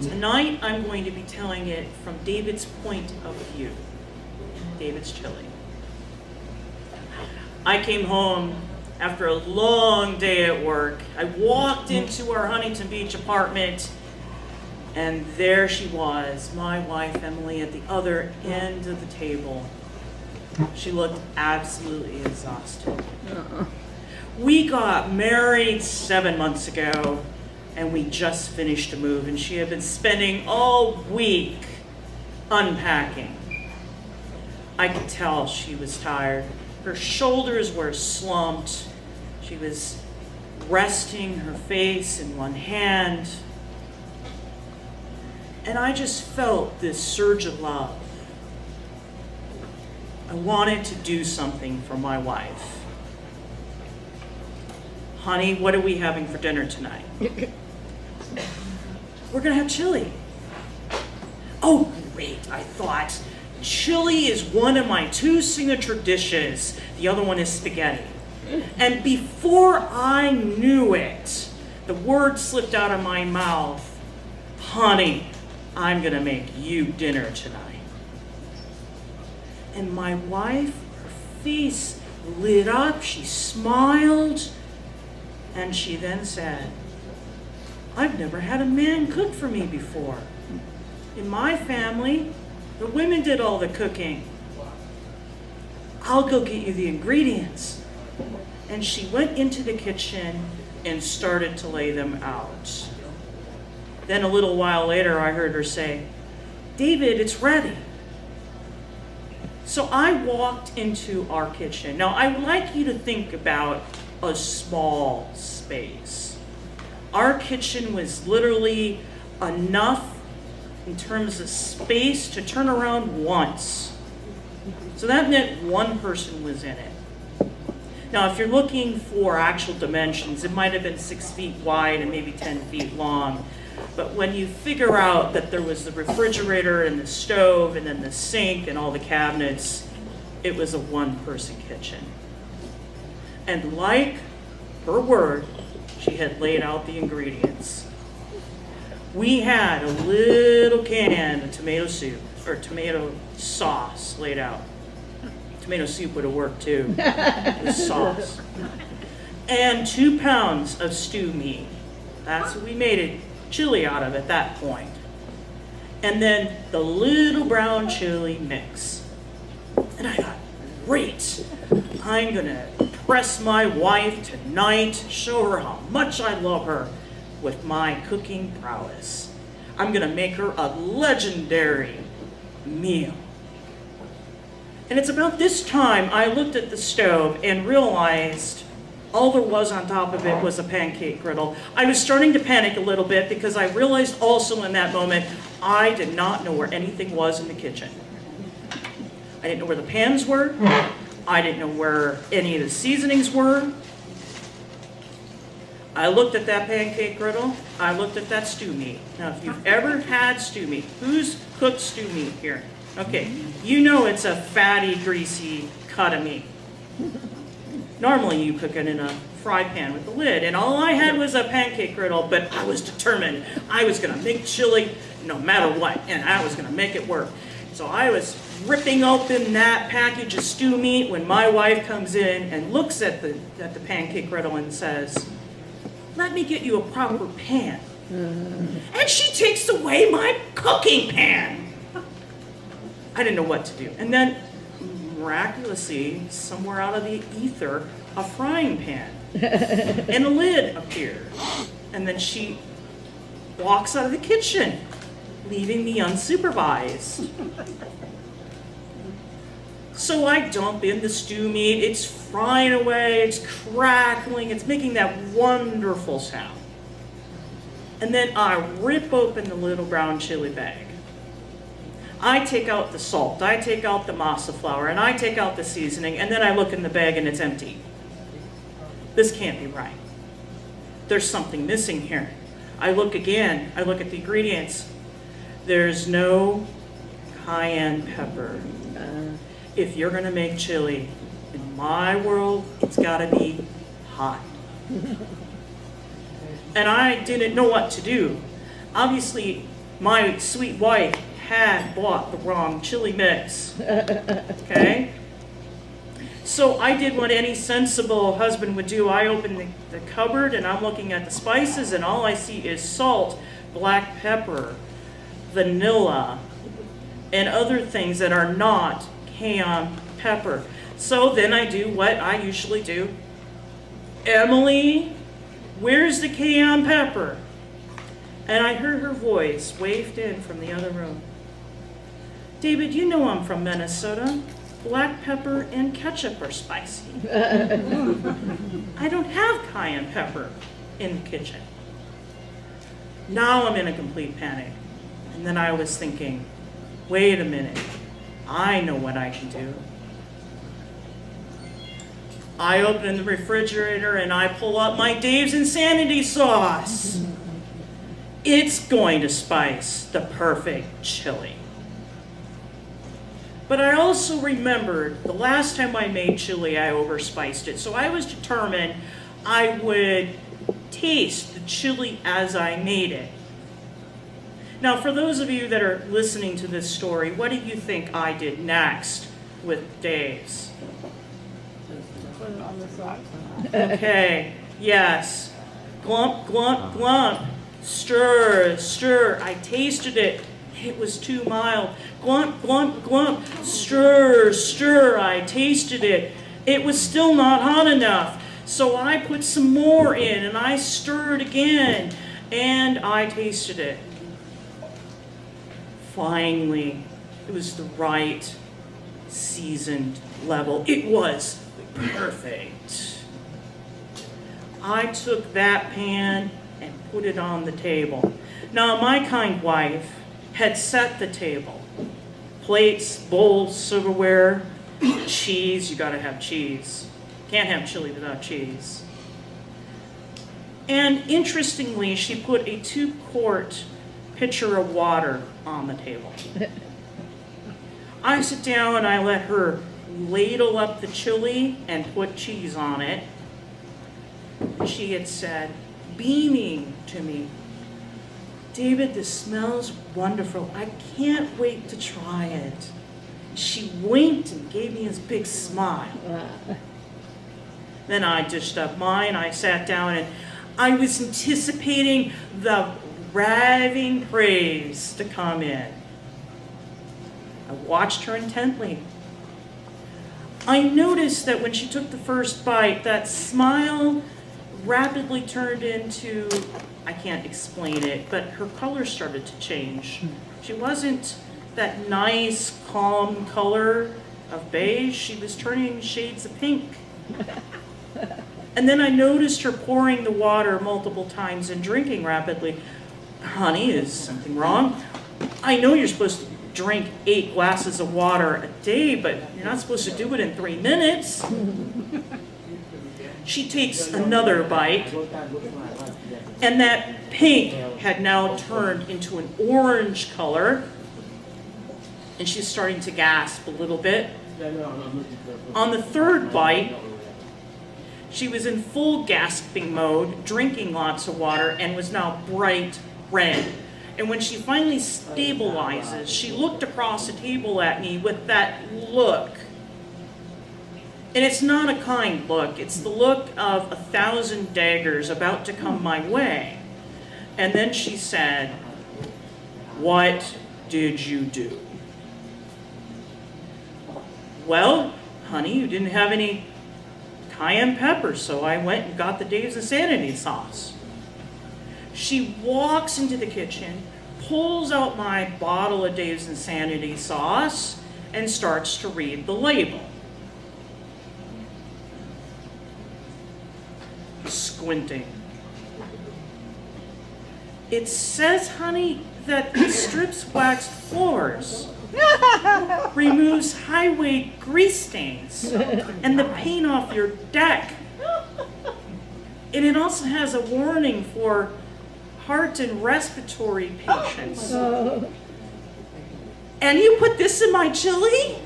Tonight, I'm going to be telling it from David's point of view. David's chili. I came home after a long day at work. I walked into our Huntington Beach apartment, and there she was, my wife, Emily, at the other end of the table. She looked absolutely exhausted. We got married 7 months ago, and we just finished a move, and she had been spending all week unpacking. I could tell she was tired. Her shoulders were slumped. She was resting her face in one hand. And I just felt this surge of love. I wanted to do something for my wife. Honey, what are we having for dinner tonight? We're gonna have chili. Oh, great, I thought. Chili is one of my 2 signature dishes. The other one is spaghetti. And before I knew it, the word slipped out of my mouth. Honey, I'm gonna make you dinner tonight. And my wife, her face lit up, she smiled, and she then said, I've never had a man cook for me before. In my family, the women did all the cooking. I'll go get you the ingredients. And she went into the kitchen and started to lay them out. Then a little while later, I heard her say, David, it's ready. So I walked into our kitchen. Now, I would like you to think about a small space. Our kitchen was literally enough in terms of space to turn around once. So that meant one person was in it. Now, if you're looking for actual dimensions, it might have been 6 feet wide and maybe 10 feet long. But when you figure out that there was the refrigerator and the stove and then the sink and all the cabinets, it was a one-person kitchen. And like her word, she had laid out the ingredients. We had a little can of tomato soup, or tomato sauce laid out. Tomato soup would have worked too, with sauce. And 2 pounds of stew meat. That's what we made it chili out of at that point. And then the little brown chili mix. And I thought, great, I'm gonna impress my wife tonight, show her how much I love her with my cooking prowess. I'm gonna make her a legendary meal. And it's about this time I looked at the stove and realized all there was on top of it was a pancake griddle. I was starting to panic a little bit because I realized also in that moment I did not know where anything was in the kitchen. I didn't know where the pans were. I didn't know where any of the seasonings were. I looked at that pancake griddle. I looked at that stew meat. Now, if you've ever had stew meat, who's cooked stew meat here? Okay, you know it's a fatty, greasy cut of meat. Normally you cook it in a fry pan with the lid, and all I had was a pancake griddle, but I was determined I was gonna make chili no matter what, and I was gonna make it work. So I was ripping open that package of stew meat when my wife comes in and looks at the pancake griddle and says, let me get you a proper pan. And she takes away my cooking pan. I didn't know what to do. And then miraculously, somewhere out of the ether, a frying pan and a lid appeared. And then she walks out of the kitchen, leaving me unsupervised. So I dump in the stew meat, it's frying away, it's crackling, it's making that wonderful sound. And then I rip open the little brown chili bag. I take out the salt, I take out the masa flour, and I take out the seasoning, and then I look in the bag and it's empty. This can't be right. There's something missing here. I look again, I look at the ingredients. There's no cayenne pepper. If you're gonna make chili, in my world, it's gotta be hot. And I didn't know what to do. Obviously, my sweet wife had bought the wrong chili mix, okay? So I did what any sensible husband would do. I opened the cupboard and I'm looking at the spices and all I see is salt, black pepper, vanilla, and other things that are not cayenne pepper. So then I do what I usually do. Emily, where's the cayenne pepper? And I heard her voice wafted in from the other room. David, you know I'm from Minnesota. Black pepper and ketchup are spicy. I don't have cayenne pepper in the kitchen. Now I'm in a complete panic. And then I was thinking, wait a minute, I know what I can do. I open the refrigerator and I pull up my Dave's Insanity sauce. It's going to spice the perfect chili. But I also remembered the last time I made chili, I overspiced it. So I was determined I would taste the chili as I made it. Now, for those of you that are listening to this story, what do you think I did next with Dave's? Put it on the sauce. Okay, yes. Glump, glump, glump. Stir, stir. I tasted it. It was too mild. Glump, glump, glump. Stir, stir. I tasted it. It was still not hot enough. So I put some more in and I stirred again and I tasted it. Finally, it was the right seasoned level. It was perfect. I took that pan and put it on the table. Now, my kind wife had set the table. Plates, bowls, silverware, cheese. You gotta have cheese. Can't have chili without cheese. And interestingly, she put a 2-quart pitcher of water on the table. I sit down and I let her ladle up the chili and put cheese on it. She had said, beaming to me, David, this smells wonderful. I can't wait to try it. She winked and gave me this big smile. Then I dished up mine. I sat down and I was anticipating the raving praise to come in. I watched her intently. I noticed that when she took the first bite, that smile rapidly turned into, I can't explain it, but her color started to change. She wasn't that nice, calm color of beige. She was turning shades of pink. And then I noticed her pouring the water multiple times and drinking rapidly. Honey, is something wrong? I know you're supposed to drink 8 glasses of water a day, but you're not supposed to do it in 3 minutes. She takes another bite, and that pink had now turned into an orange color, and she's starting to gasp a little bit. On the third bite, she was in full gasping mode, drinking lots of water, and was now bright red. And when she finally stabilizes, she looked across the table at me with that look. And it's not a kind look. It's the look of 1,000 daggers about to come my way. And then she said, "What did you do?" "Well, honey, you didn't have any cayenne pepper, so I went and got the Dave's Insanity sauce." She walks into the kitchen, pulls out my bottle of Dave's Insanity sauce, and starts to read the label. Squinting. "It says, honey, that it strips waxed floors, removes high-weight grease stains, and the paint off your deck. And it also has a warning for heart and respiratory patients. And you put this in my chili?"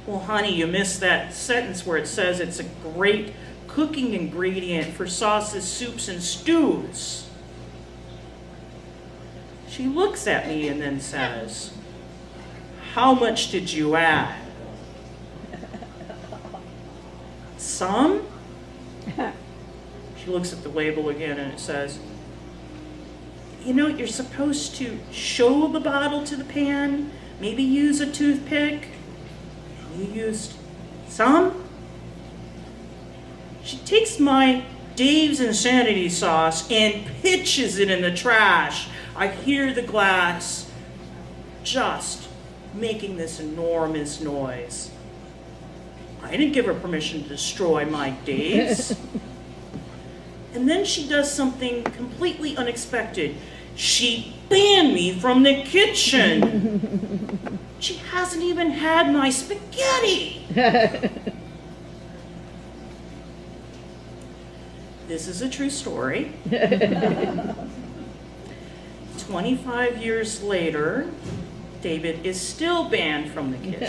"Well, honey, you missed that sentence where it says it's a great cooking ingredient for sauces, soups, and stews." She looks at me and then says, "How much did you add?" "Some?" She looks at the label again and it says, "You know, you're supposed to show the bottle to the pan, maybe use a toothpick. You used some?" She takes my Dave's Insanity sauce and pitches it in the trash. I hear the glass just making this enormous noise. I didn't give her permission to destroy my Dave's. And then she does something completely unexpected. She banned me from the kitchen. She hasn't even had my spaghetti. This is a true story. 25 years later, David is still banned from the kitchen.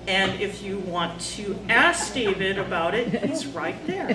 And if you want to ask David about it, he's right there.